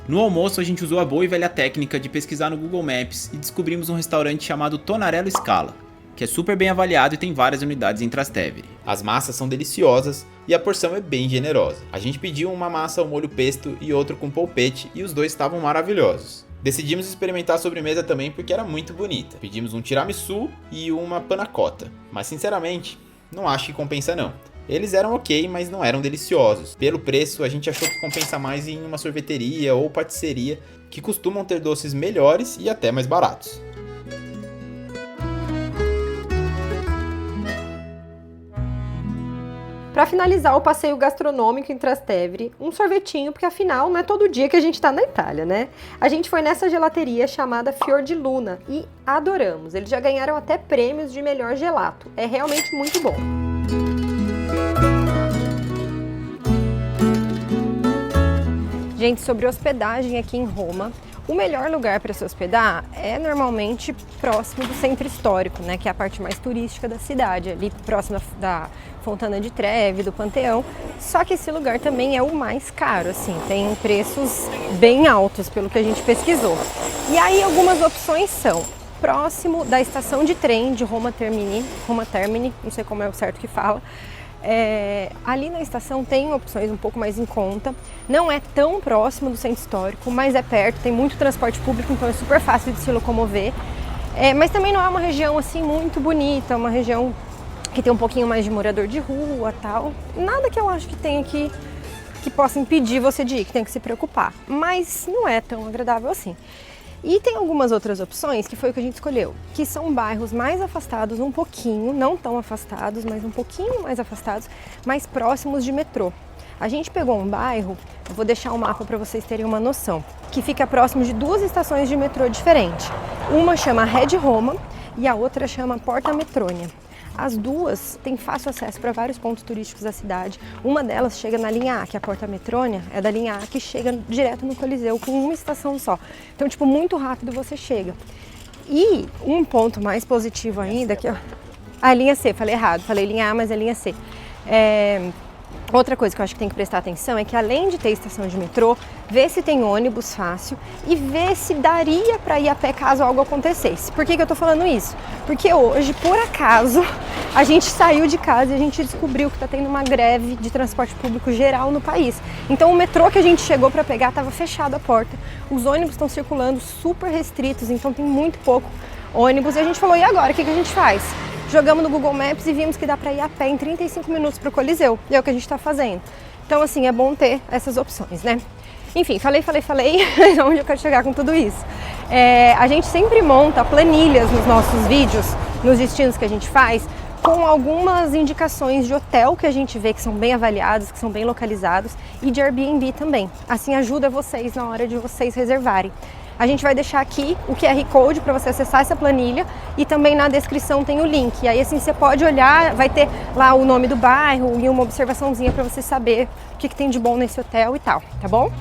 No almoço, a gente usou a boa e velha técnica de pesquisar no Google Maps e descobrimos um restaurante chamado Tonarello Scala, que é super bem avaliado e tem várias unidades em Trastevere. As massas são deliciosas e a porção é bem generosa. A gente pediu uma massa ao molho pesto e outro com polpette e os dois estavam maravilhosos. Decidimos experimentar a sobremesa também porque era muito bonita. Pedimos um tiramisu e uma panna cotta, mas sinceramente, não acho que compensa não. Eles eram ok, mas não eram deliciosos. Pelo preço, a gente achou que compensa mais em uma sorveteria ou patisseria, que costumam ter doces melhores e até mais baratos. Para finalizar o passeio gastronômico em Trastevere, um sorvetinho, porque afinal não é todo dia que a gente tá na Itália, né? A gente foi nessa gelateria chamada Fior di Luna e adoramos. Eles já ganharam até prêmios de melhor gelato. É realmente muito bom. Gente, sobre hospedagem aqui em Roma, o melhor lugar para se hospedar é normalmente próximo do centro histórico, né, que é a parte mais turística da cidade, ali próximo da Fontana di Trevi, do Panteão. Só que esse lugar também é o mais caro, assim, tem preços bem altos pelo que a gente pesquisou. E aí algumas opções são próximo da estação de trem de Roma Termini, não sei como é o certo que fala. Ali na estação tem opções um pouco mais em conta, não é tão próximo do centro histórico, mas é perto, tem muito transporte público, então é super fácil de se locomover, mas também não é uma região assim muito bonita, uma região que tem um pouquinho mais de morador de rua, tal, nada que eu acho que tenha que possa impedir você de ir, que tem que se preocupar, mas não é tão agradável assim. E tem algumas outras opções, que foi o que a gente escolheu, que são bairros mais afastados um pouquinho, não tão afastados, mas um pouquinho mais afastados, mais próximos de metrô. A gente pegou um bairro, eu vou deixar o mapa para vocês terem uma noção, que fica próximo de duas estações de metrô diferentes. Uma chama Red Roma e a outra chama Porta Metronia. As duas têm fácil acesso para vários pontos turísticos da cidade. Uma delas chega na linha A, que é a Porta Metronia, é da linha A que chega direto no Coliseu com uma estação só. Então, tipo, muito rápido você chega. E um ponto mais positivo ainda, que ó, a linha C, falei errado, falei linha A, mas é linha C. Outra coisa que eu acho que tem que prestar atenção é que além de ter estação de metrô, ver se tem ônibus fácil e ver se daria para ir a pé caso algo acontecesse. Por que eu tô falando isso? Porque hoje, por acaso, a gente saiu de casa e a gente descobriu que tá tendo uma greve de transporte público geral no país. Então o metrô que a gente chegou para pegar estava fechado a porta, os ônibus estão circulando super restritos, então tem muito pouco ônibus. E a gente falou, e agora, o que a gente faz? Jogamos no Google Maps e vimos que dá para ir a pé em 35 minutos para o Coliseu. E é o que a gente está fazendo. Então, assim, é bom ter essas opções, né? Enfim, falei. Onde eu quero chegar com tudo isso? A gente sempre monta planilhas nos nossos vídeos, nos destinos que a gente faz, com algumas indicações de hotel que a gente vê que são bem avaliados, que são bem localizados, e de Airbnb também. Assim ajuda vocês na hora de vocês reservarem. A gente vai deixar aqui o QR Code para você acessar essa planilha e também na descrição tem o link. E aí assim você pode olhar, vai ter lá o nome do bairro e uma observaçãozinha para você saber o que tem de bom nesse hotel e tal, tá bom?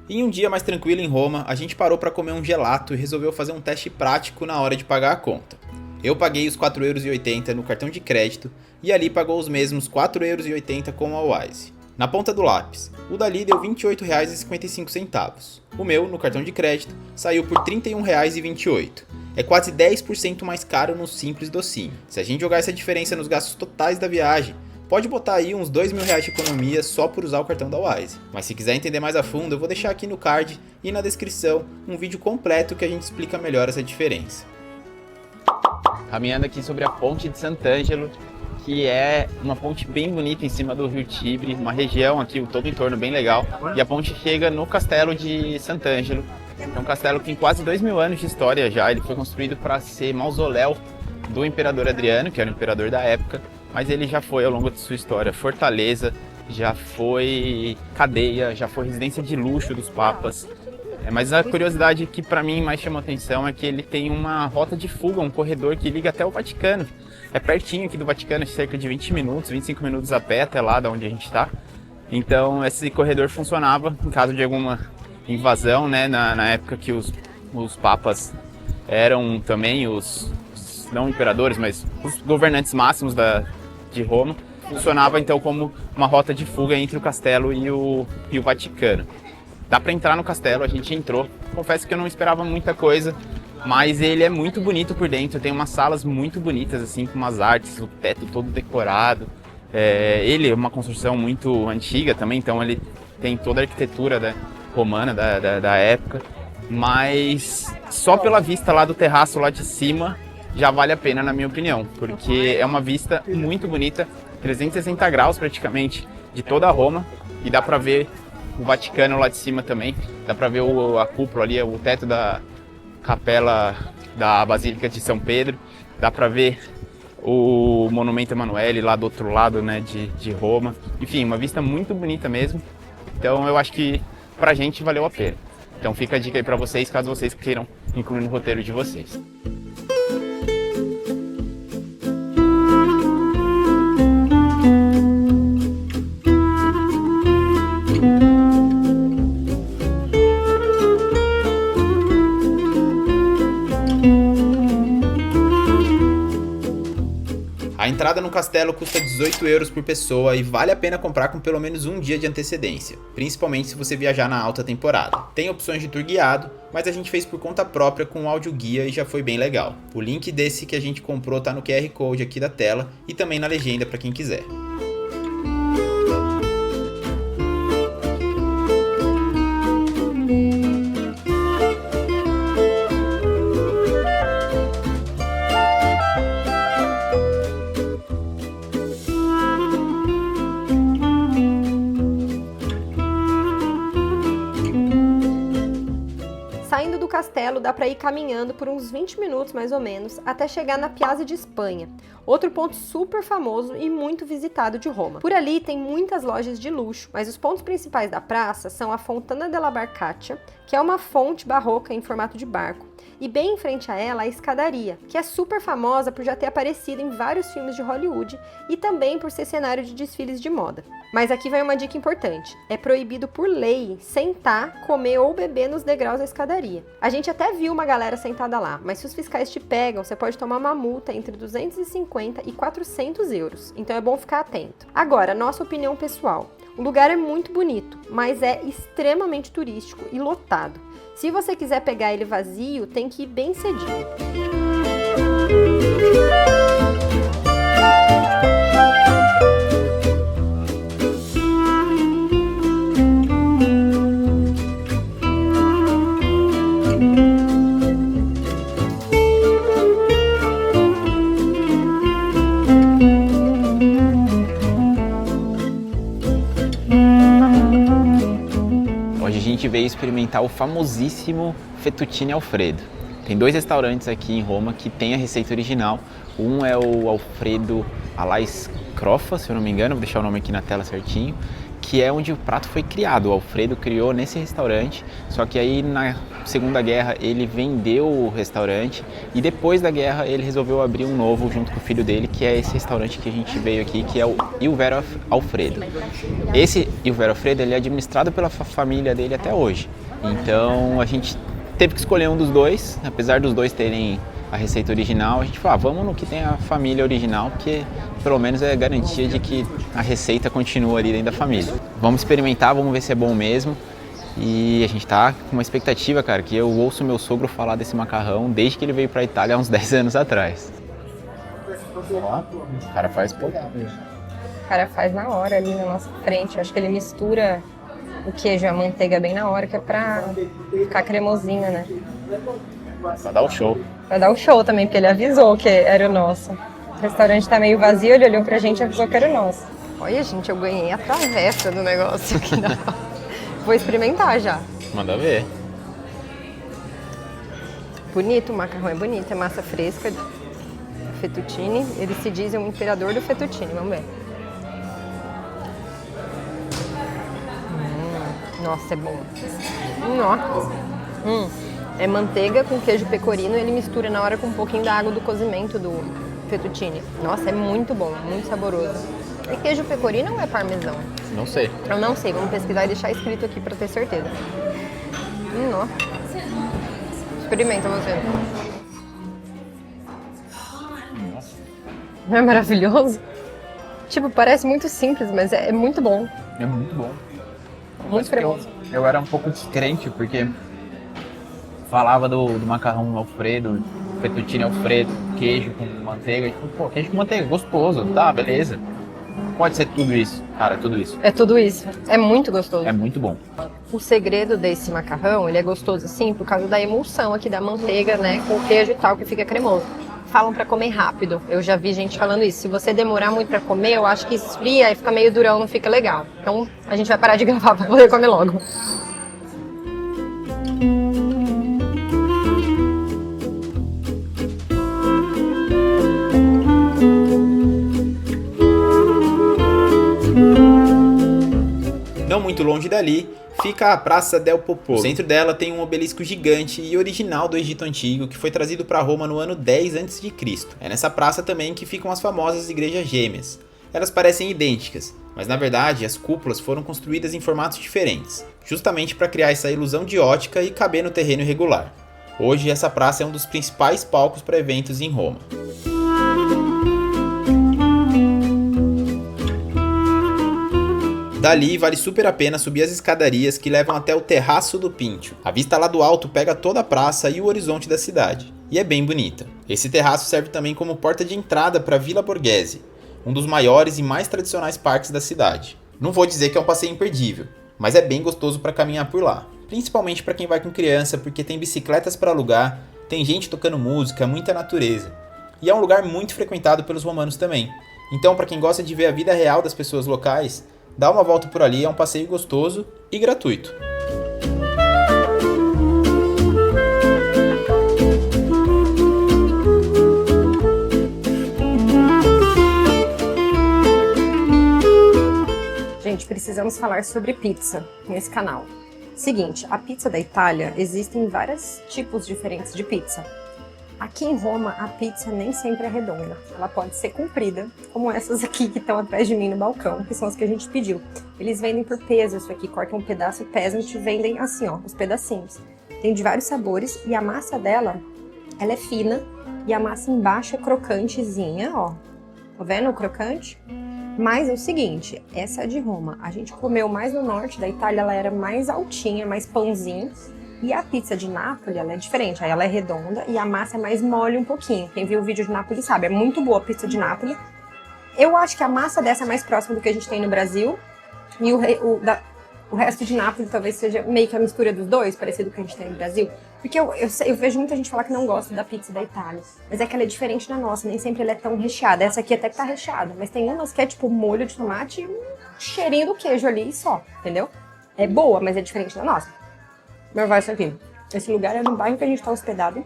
Em um dia mais tranquilo em Roma, a gente parou para comer um gelato e resolveu fazer um teste prático na hora de pagar a conta. Eu paguei os 4,80 € no cartão de crédito e ali pagou os mesmos 4,80 € com a Wise. Na ponta do lápis, o dali deu R$ 28,55. O meu, no cartão de crédito, saiu por R$ 31,28. É quase 10% mais caro no Simples Docinho. Se a gente jogar essa diferença nos gastos totais da viagem, pode botar aí uns R$2.000 de economia só por usar o cartão da Wise. Mas se quiser entender mais a fundo, eu vou deixar aqui no card e na descrição um vídeo completo que a gente explica melhor essa diferença. Caminhando aqui sobre a ponte de Sant'Angelo, que é uma ponte bem bonita em cima do rio Tibre, uma região aqui, todo o entorno bem legal. E a ponte chega no castelo de Sant'Angelo. É um castelo que tem quase 2.000 anos de história já. Ele foi construído para ser mausoléu do imperador Adriano, que era o imperador da época. Mas ele já foi, ao longo de sua história, fortaleza, já foi cadeia, já foi residência de luxo dos papas. Mas a curiosidade que para mim mais chama atenção é que ele tem uma rota de fuga, um corredor que liga até o Vaticano. É pertinho aqui do Vaticano, cerca de 20 minutos, 25 minutos a pé até lá de onde a gente está. Então esse corredor funcionava em caso de alguma invasão, né, na época que os papas eram também os não imperadores, mas os governantes máximos de Roma. Funcionava então como uma rota de fuga entre o castelo e o Vaticano. Dá para entrar no castelo, a gente entrou. Confesso que eu não esperava muita coisa, mas ele é muito bonito por dentro. Tem umas salas muito bonitas, assim, com umas artes, o teto todo decorado. Ele é uma construção muito antiga também, então ele tem toda a arquitetura romana da época. Mas só pela vista lá do terraço lá de cima já vale a pena, na minha opinião, porque é uma vista muito bonita, 360 graus praticamente, de toda Roma, e dá pra ver o Vaticano lá de cima também, dá pra ver a cúpula ali, o teto da capela da Basílica de São Pedro, dá pra ver o Monumento Emanuele lá do outro lado, né, de Roma. Enfim, uma vista muito bonita mesmo, então eu acho que pra gente valeu a pena. Então fica a dica aí pra vocês, caso vocês queiram incluir no roteiro de vocês. A entrada no castelo custa 18 € por pessoa e vale a pena comprar com pelo menos um dia de antecedência, principalmente se você viajar na alta temporada. Tem opções de tour guiado, mas a gente fez por conta própria com um áudio guia e já foi bem legal. O link desse que a gente comprou tá no QR Code aqui da tela e também na legenda para quem quiser. Saindo do castelo, dá para ir caminhando por uns 20 minutos mais ou menos, até chegar na Piazza de Espanha, outro ponto super famoso e muito visitado de Roma. Por ali tem muitas lojas de luxo, mas os pontos principais da praça são a Fontana della Barcaccia, que é uma fonte barroca em formato de barco, E bem em frente a ela, a escadaria, que é super famosa por já ter aparecido em vários filmes de Hollywood e também por ser cenário de desfiles de moda. Mas aqui vai uma dica importante: é proibido por lei sentar, comer ou beber nos degraus da escadaria. A gente até viu uma galera sentada lá, mas se os fiscais te pegam, você pode tomar uma multa entre 250 e 400 euros, então é bom ficar atento. Agora, nossa opinião pessoal: o lugar é muito bonito, mas é extremamente turístico e lotado. Se você quiser pegar ele vazio, tem que ir bem cedinho. Hoje a gente veio experimentar o famosíssimo Fettuccine Alfredo. Tem 2 restaurantes aqui em Roma que tem a receita original. Um é o Alfredo alla Scroffa, se eu não me engano, vou deixar o nome aqui na tela certinho, que é onde o prato foi criado. O Alfredo criou nesse restaurante, só que aí na Segunda Guerra ele vendeu o restaurante e depois da guerra ele resolveu abrir um novo junto com o filho dele, que é esse restaurante que a gente veio aqui, que é o Il Vero Alfredo. Esse Il Vero Alfredo ele é administrado pela família dele até hoje. Então a gente teve que escolher um dos dois, apesar dos dois terem a receita original, a gente falou, vamos no que tem a família original, porque pelo menos é garantia de que a receita continua ali dentro da família. Vamos experimentar, vamos ver se é bom mesmo. E a gente tá com uma expectativa, cara, que eu ouço meu sogro falar desse macarrão desde que ele veio pra Itália há uns 10 anos atrás. O cara faz polhado. O cara faz na hora ali na nossa frente. Eu acho que ele mistura o queijo e a manteiga bem na hora, que é pra ficar cremosinha, né? Pra dar o show. Pra dar o show também, porque ele avisou que era o nosso. O restaurante tá meio vazio, ele olhou pra gente e avisou que era o nosso. Olha, gente, eu ganhei a travessa do negócio aqui. Vou experimentar já. Manda ver. Bonito, o macarrão é bonito, é massa fresca, fettuccine. Ele se diz o imperador do fettuccine, vamos ver. Nossa, é bom. É manteiga com queijo pecorino, ele mistura na hora com um pouquinho da água do cozimento do fettuccine. Nossa, é muito bom, muito saboroso. E queijo pecorino ou é parmesão? Não sei. Eu não sei, vamos pesquisar e deixar escrito aqui pra ter certeza. Ó. Experimenta você. Não é maravilhoso? Tipo, parece muito simples, mas é muito bom. É muito bom. Muito cremoso. Eu era um pouco descrente, porque falava do macarrão Alfredo, fettuccine Alfredo, queijo com manteiga. Tipo, pô, queijo com manteiga, gostoso, tá, beleza. Pode ser tudo isso, cara, tudo isso. É tudo isso. É muito gostoso. É muito bom. O segredo desse macarrão, ele é gostoso assim por causa da emulsão aqui da manteiga, né, com o queijo e tal, que fica cremoso. Falam pra comer rápido. Eu já vi gente falando isso. Se você demorar muito pra comer, eu acho que esfria e fica meio durão, não fica legal. Então, a gente vai parar de gravar pra poder comer logo. Não muito longe dali, fica a Praça del Popolo. No centro dela tem um obelisco gigante e original do Egito Antigo, que foi trazido para Roma no ano 10 a.C. É nessa praça também que ficam as famosas igrejas gêmeas. Elas parecem idênticas, mas na verdade as cúpulas foram construídas em formatos diferentes, justamente para criar essa ilusão de ótica e caber no terreno irregular. Hoje essa praça é um dos principais palcos para eventos em Roma. Dali vale super a pena subir as escadarias que levam até o Terraço do Pincio. A vista lá do alto pega toda a praça e o horizonte da cidade, e é bem bonita. Esse terraço serve também como porta de entrada para Villa Borghese, um dos maiores e mais tradicionais parques da cidade. Não vou dizer que é um passeio imperdível, mas é bem gostoso para caminhar por lá, principalmente para quem vai com criança, porque tem bicicletas para alugar, tem gente tocando música, muita natureza. E é um lugar muito frequentado pelos romanos também. Então, para quem gosta de ver a vida real das pessoas locais, dá uma volta por ali, é um passeio gostoso e gratuito. Gente, precisamos falar sobre pizza nesse canal. Seguinte, a pizza da Itália, existem vários tipos diferentes de pizza. Aqui em Roma, a pizza nem sempre é redonda. Ela pode ser comprida, como essas aqui que estão atrás de mim no balcão, que são as que a gente pediu. Eles vendem por peso isso aqui, cortam um pedaço, pesam e te vendem assim, ó, os pedacinhos. Tem de vários sabores e a massa dela, ela é fina e a massa embaixo é crocantezinha, ó. Tá vendo o crocante? Mas é o seguinte, essa é de Roma. A gente comeu mais no norte da Itália, ela era mais altinha, mais pãozinho. E a pizza de Nápoles, ela é diferente. Aí ela é redonda e a massa é mais mole um pouquinho. Quem viu o vídeo de Nápoles sabe, é muito boa a pizza de Nápoles. Eu acho que a massa dessa é mais próxima do que a gente tem no Brasil. E o resto de Nápoles talvez seja meio que a mistura dos dois, parecido com o que a gente tem no Brasil. Porque eu vejo muita gente falar que não gosta da pizza da Itália. Mas é que ela é diferente da nossa, nem sempre ela é tão recheada. Essa aqui até que tá recheada, mas tem umas que é tipo molho de tomate e um cheirinho do queijo ali só, entendeu? É boa, mas é diferente da nossa. Meu vai isso aqui. Esse lugar é no bairro que a gente tá hospedado.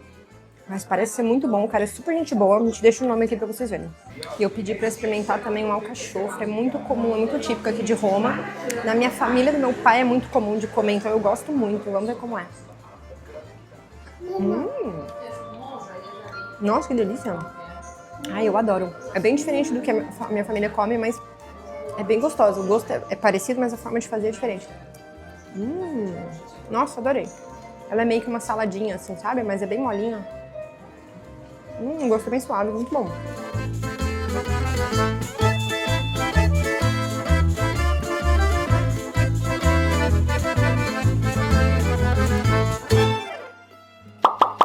Mas parece ser muito bom, o cara é super gente boa. A gente deixa o nome aqui pra vocês verem. E eu pedi pra experimentar também um alcachofre. É muito comum, é muito típico aqui de Roma. Na minha família do meu pai é muito comum de comer, então eu gosto muito. Vamos ver como é. Nossa, que delícia. Ai, eu adoro. É bem diferente do que a minha família come, mas é bem gostoso. O gosto é parecido, mas a forma de fazer é diferente. Nossa, adorei. Ela é meio que uma saladinha, assim, sabe? Mas é bem molinha. O gosto é bem suave, muito bom.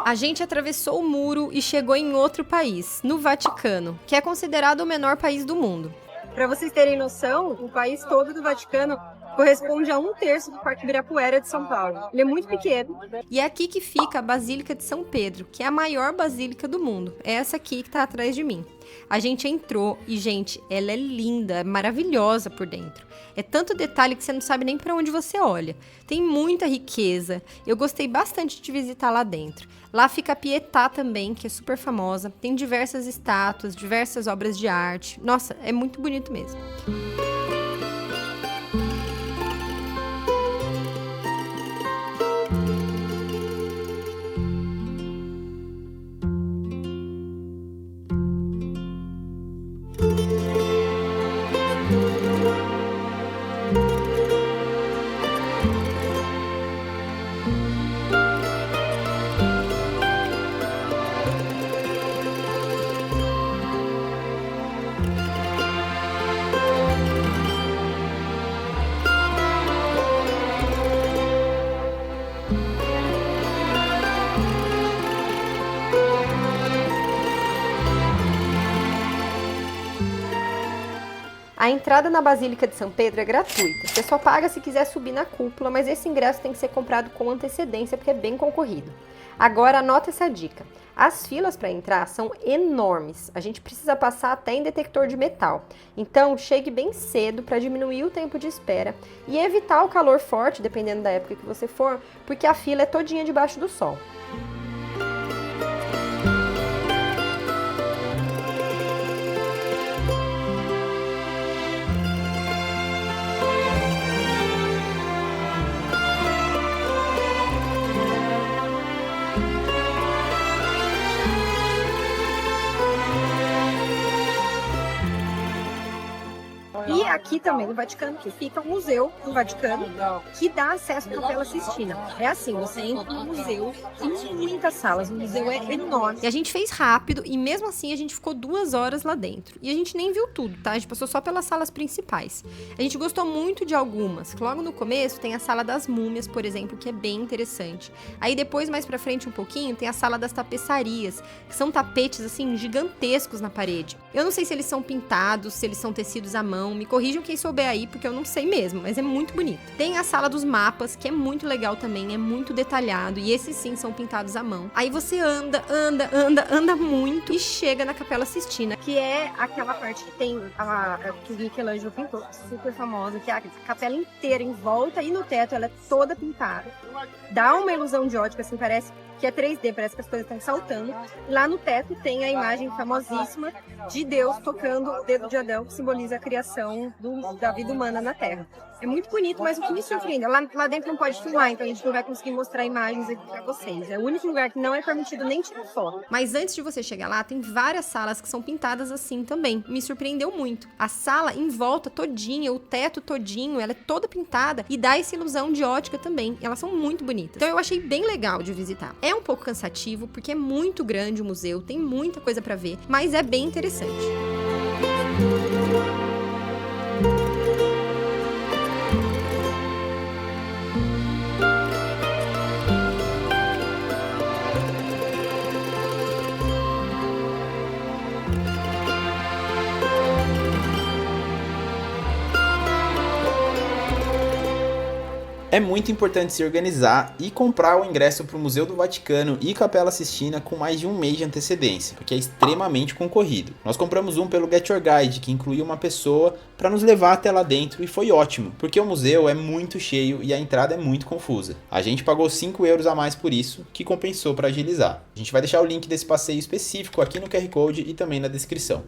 A gente atravessou o muro e chegou em outro país, no Vaticano, que é considerado o menor país do mundo. Para vocês terem noção, o país todo do Vaticano corresponde a 1/3 do Parque Ibirapuera de São Paulo. Ele é muito pequeno. E é aqui que fica a Basílica de São Pedro, que é a maior basílica do mundo. É essa aqui que tá atrás de mim. A gente entrou e, gente, ela é linda, é maravilhosa por dentro. É tanto detalhe que você não sabe nem para onde você olha. Tem muita riqueza. Eu gostei bastante de visitar lá dentro. Lá fica a Pietà também, que é super famosa. Tem diversas estátuas, diversas obras de arte. Nossa, é muito bonito mesmo. A entrada na Basílica de São Pedro é gratuita. Você só paga se quiser subir na cúpula, mas esse ingresso tem que ser comprado com antecedência porque é bem concorrido. Agora anota essa dica. As filas para entrar são enormes. A gente precisa passar até em detector de metal. Então chegue bem cedo para diminuir o tempo de espera e evitar o calor forte, dependendo da época que você for, porque a fila é todinha debaixo do sol. E aqui também no Vaticano, que fica o Museu do Vaticano, que dá acesso à Capela Sistina. É assim, você entra no museu, tem muitas salas, o museu é enorme. E a gente fez rápido e mesmo assim a gente ficou 2 horas lá dentro. E a gente nem viu tudo, tá? A gente passou só pelas salas principais. A gente gostou muito de algumas. Logo no começo tem a Sala das Múmias, por exemplo, que é bem interessante. Aí depois, mais pra frente um pouquinho, tem a Sala das Tapeçarias, que são tapetes, assim, gigantescos na parede. Eu não sei se eles são pintados, se eles são tecidos à mão. Me corrijam quem souber aí, porque eu não sei mesmo, mas é muito bonito. Tem a Sala dos Mapas, que é muito legal também, é muito detalhado, e esses sim são pintados à mão. Aí você anda muito e chega na Capela Sistina, que é aquela parte que tem que o Michelangelo pintou, super famosa, que é a capela inteira em volta e no teto ela é toda pintada. Dá uma ilusão de ótica, assim, parece que é 3D, parece que as coisas estão saltando. Lá no teto tem a imagem famosíssima de Deus tocando o dedo de Adão, que simboliza a criação assim da vida humana na Terra. É muito bonito, mas o que me surpreende, lá dentro não pode filmar, então a gente não vai conseguir mostrar imagens aqui pra vocês. É o único lugar que não é permitido nem tirar foto. Mas antes de você chegar lá, tem várias salas que são pintadas assim também. Me surpreendeu muito. A sala em volta todinha, o teto todinho, ela é toda pintada e dá essa ilusão de ótica também. Elas são muito bonitas. Então eu achei bem legal de visitar. É um pouco cansativo, porque é muito grande o museu, tem muita coisa pra ver, mas é bem interessante. É muito importante se organizar e comprar o ingresso para o Museu do Vaticano e Capela Sistina com mais de um mês de antecedência, porque é extremamente concorrido. Nós compramos um pelo Get Your Guide, que incluía uma pessoa para nos levar até lá dentro, e foi ótimo, porque o museu é muito cheio e a entrada é muito confusa. A gente pagou 5 euros a mais por isso, que compensou para agilizar. A gente vai deixar o link desse passeio específico aqui no QR Code e também na descrição.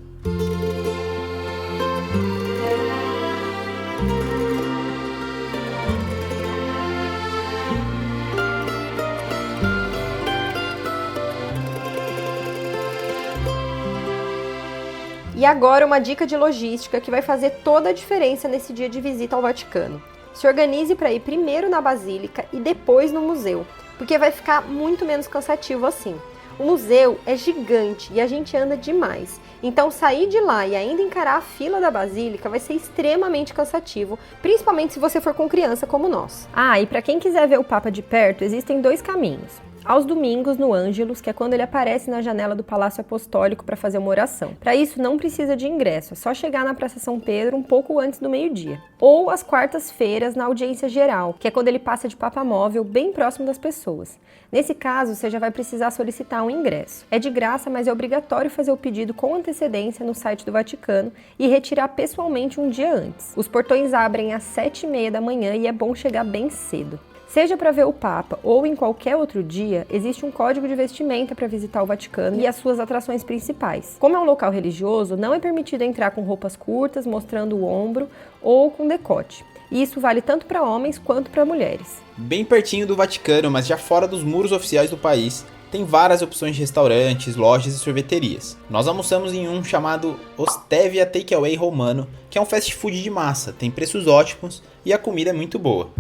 E agora uma dica de logística que vai fazer toda a diferença nesse dia de visita ao Vaticano. Se organize para ir primeiro na Basílica e depois no museu, porque vai ficar muito menos cansativo assim. O museu é gigante e a gente anda demais, então sair de lá e ainda encarar a fila da Basílica vai ser extremamente cansativo, principalmente se você for com criança como nós. Ah, e para quem quiser ver o Papa de perto, existem 2 caminhos. Aos domingos no Ângelus, que é quando ele aparece na janela do Palácio Apostólico para fazer uma oração. Para isso não precisa de ingresso, é só chegar na Praça São Pedro um pouco antes do meio-dia. Ou às quartas-feiras na audiência geral, que é quando ele passa de Papa Móvel bem próximo das pessoas. Nesse caso, você já vai precisar solicitar um ingresso. É de graça, mas é obrigatório fazer o pedido com antecedência no site do Vaticano e retirar pessoalmente um dia antes. Os portões abrem às 7h30 da manhã e é bom chegar bem cedo. Seja para ver o Papa ou em qualquer outro dia, existe um código de vestimenta para visitar o Vaticano e as suas atrações principais. Como é um local religioso, não é permitido entrar com roupas curtas, mostrando o ombro ou com decote. E isso vale tanto para homens quanto para mulheres. Bem pertinho do Vaticano, mas já fora dos muros oficiais do país, tem várias opções de restaurantes, lojas e sorveterias. Nós almoçamos em um chamado Ostevia Takeaway Romano, que é um fast food de massa, tem preços ótimos e a comida é muito boa.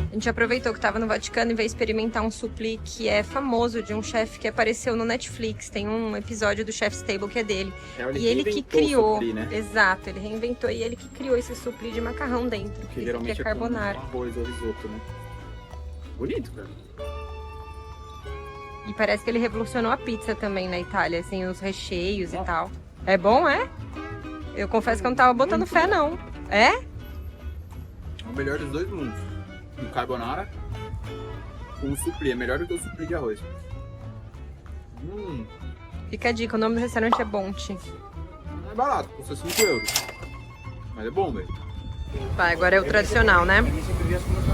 A gente aproveitou que estava no Vaticano e veio experimentar um supli que é famoso, de um chefe que apareceu no Netflix. Tem um episódio do Chef's Table que é dele. E ele que criou. Supli, né? Exato, ele reinventou e ele que criou esse supli de macarrão dentro. Que geralmente é carbonara. Com arroz ou risoto, né? Bonito, cara. E parece que ele revolucionou a pizza também na Itália, assim, os recheios e tal. É bom, é? Eu confesso que eu não tava botando fé, não. É? É o melhor dos dois mundos. O carbonara com o supli. É melhor do que o supli de arroz. Fica a dica, o nome do restaurante é Bonte. Não é barato, custa 5 euros. Mas é bom, velho. Vai, agora é o tradicional, né?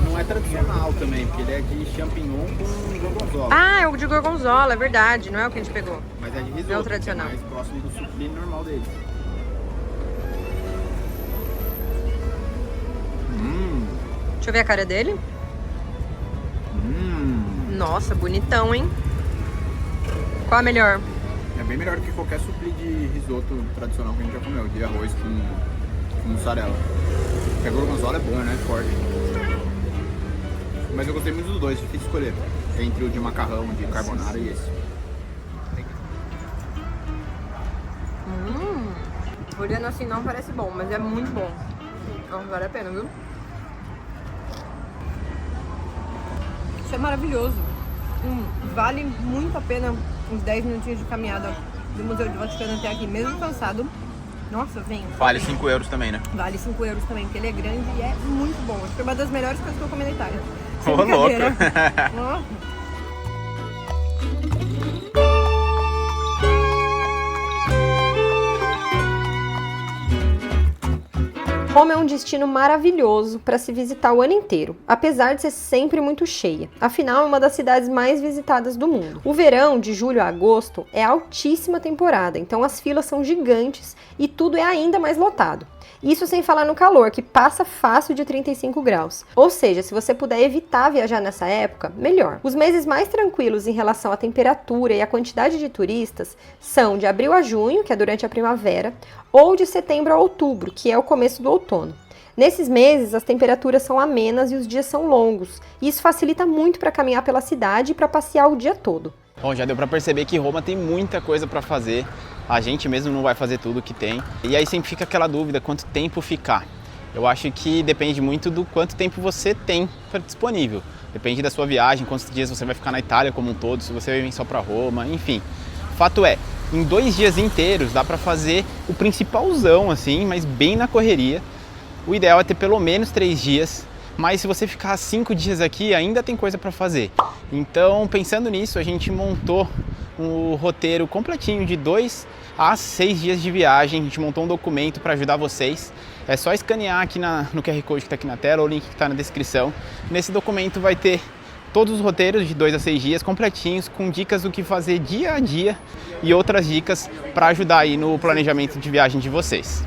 Não é tradicional também, porque ele é de champignon com gorgonzola. Ah, é o de gorgonzola, é verdade. Não é o que a gente pegou. Mas é de risoto, não é o tradicional. mais próximo do supli normal dele. Deixa eu ver a cara dele. Nossa, bonitão, hein? Qual a melhor? É bem melhor do que qualquer supli de risoto tradicional que a gente já comeu, de arroz com mussarela. Porque a gorgonzola é boa, né? Forte. Mas eu gostei muito dos dois, difícil escolher. Entre o de macarrão, de carbonara e esse. Olhando assim não parece bom, mas é muito bom. Então vale a pena, viu? Isso é maravilhoso. Vale muito a pena uns 10 minutinhos de caminhada do Museu do Vaticano até aqui, mesmo cansado. Nossa, vem. Vale 5 euros também, né? Vale 5 euros também, porque ele é grande e é muito bom. Acho que é uma das melhores coisas que eu comi na Itália. Sem Ô, louco! Nossa. Roma é um destino maravilhoso para se visitar o ano inteiro, apesar de ser sempre muito cheia. Afinal, é uma das cidades mais visitadas do mundo. O verão, de julho a agosto, é altíssima temporada, então as filas são gigantes e tudo é ainda mais lotado. Isso sem falar no calor, que passa fácil de 35 graus. Ou seja, se você puder evitar viajar nessa época, melhor. Os meses mais tranquilos em relação à temperatura e à quantidade de turistas são de abril a junho, que é durante a primavera, ou de setembro a outubro, que é o começo do outono. Nesses meses, as temperaturas são amenas e os dias são longos, e isso facilita muito para caminhar pela cidade e para passear o dia todo. Bom, já deu para perceber que Roma tem muita coisa para fazer. A gente mesmo não vai fazer tudo que tem. E aí sempre fica aquela dúvida, quanto tempo ficar? Eu acho que depende muito do quanto tempo você tem disponível. Depende da sua viagem, quantos dias você vai ficar na Itália como um todo, se você vai vir só para Roma, enfim. Fato é, em 2 dias inteiros dá para fazer o principalzão assim, mas bem na correria. O ideal é ter pelo menos 3 dias, mas se você ficar 5 dias aqui ainda tem coisa para fazer. Então, pensando nisso, a gente montou um roteiro completinho de 2 a 6 dias de viagem. A gente montou um documento para ajudar vocês. É só escanear aqui no QR Code que está aqui na tela, ou o link que está na descrição. Nesse documento vai ter todos os roteiros de 2 a 6 dias completinhos, com dicas do que fazer dia a dia e outras dicas para ajudar aí no planejamento de viagem de vocês.